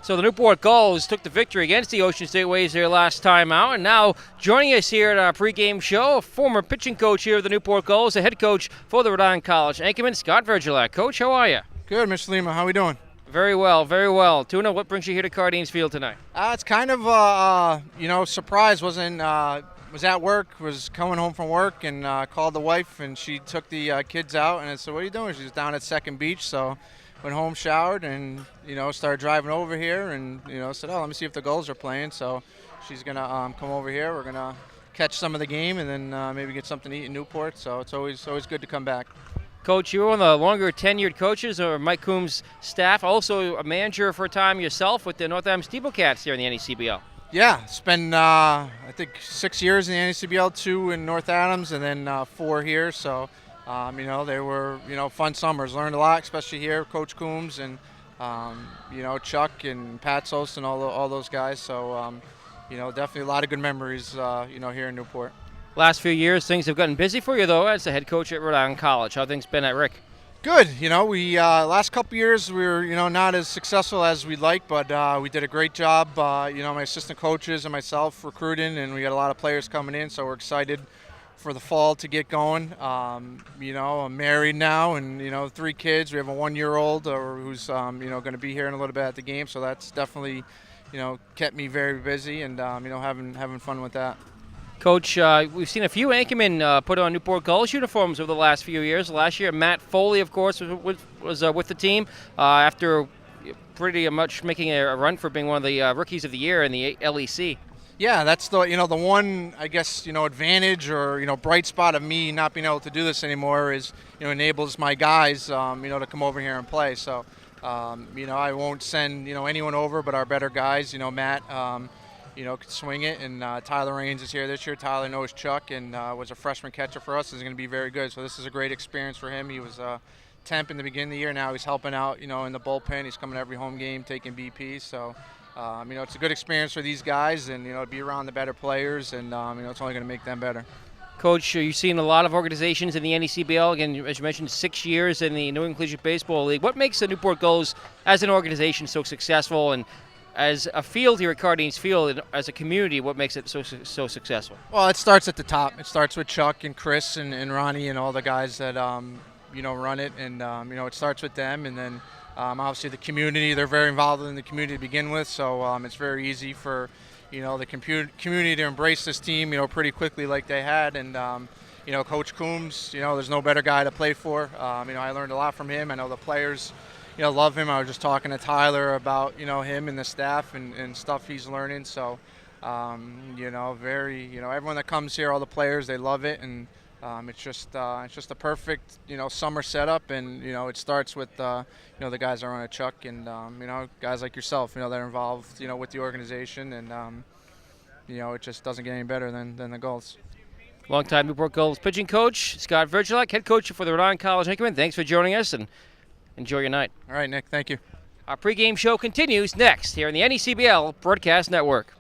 So the Newport Gulls took the victory against the Ocean State Waves their last time out, and now joining us here at our pregame show, a former pitching coach here of the Newport Gulls, the head coach for the Rhode Island College Anchorman, Scott Virgulak. Coach, how are you? Good, Mr. Lima. How are we doing? Very well, very well. Tuna, what brings you here to Cardines Field tonight? It's kind of surprise. Was at work, was coming home from work, and called the wife, and she took the kids out, and I said, "What are you doing?" She was down at Second Beach, so went home, showered, and started driving over here, and said, "Oh, let me see if the Gulls are playing." So she's gonna come over here. We're gonna catch some of the game, and then maybe get something to eat in Newport. So it's always good to come back. Coach, you were one of the longer tenured coaches of Mike Coombs' staff, also a manager for a time yourself with the North Adams Steeplecats here in the NECBL. Yeah, spent I think 6 years in the NECBL, 2 in North Adams, and then 4 here. So they were fun summers. Learned a lot, especially here, Coach Coombs and Chuck and Pat Sos and all those guys. So definitely a lot of good memories here in Newport. Last few years, things have gotten busy for you, though, as the head coach at Rhode Island College. How have things been at Rick? Good. We last couple years we were not as successful as we'd like, but we did a great job. My assistant coaches and myself recruiting, and we got a lot of players coming in, so we're excited for the fall to get going. I'm married now, and 3 kids. We have a 1-year-old who's going to be here in a little bit at the game, so that's definitely kept me very busy, and having fun with that. Coach, we've seen a few Anchormen put on Newport Gulls uniforms over the last few years. Last year, Matt Foley, of course, was with the team after pretty much making a run for being one of the rookies of the year in the LEC. Yeah, that's the the one, I guess, advantage or bright spot of me not being able to do this anymore is enables my guys to come over here and play. So I won't send anyone over but our better guys. Matt could swing it, and Tyler Raines is here this year. Tyler knows Chuck and was a freshman catcher for us. Is going to be very good. So this is a great experience for him. He was temp in the beginning of the year. Now he's helping out in the bullpen. He's coming to every home game, taking BP. So it's a good experience for these guys, and be around the better players, and it's only going to make them better. Coach, you've seen a lot of organizations in the NECBL. Again, as you mentioned, 6 years in the New England Collegiate Baseball League. What makes the Newport Gulls as an organization so successful, and as a field here at Cardines Field, as a community, what makes it so successful? Well, it starts at the top. It starts with Chuck and Chris and Ronnie and all the guys that run it, and it starts with them, and then obviously the community. They're very involved in the community to begin with, so it's very easy for the community to embrace this team pretty quickly like they had, and Coach Coombs, there's no better guy to play for. I learned a lot from him. I know the players love him. I was just talking to Tyler about him and the staff and stuff he's learning. So very everyone that comes here, all the players, they love it, and it's just a perfect summer setup, and it starts with the guys that run a Chuck, and guys like yourself that are involved with the organization, and it just doesn't get any better than the Gulls. Longtime Newport Gulls pitching coach Scott Virgulak, head coach for the Rhode Island College Anchorman. Thanks for joining us, and enjoy your night. All right, Nick. Thank you. Our pregame show continues next here on the NECBL Broadcast Network.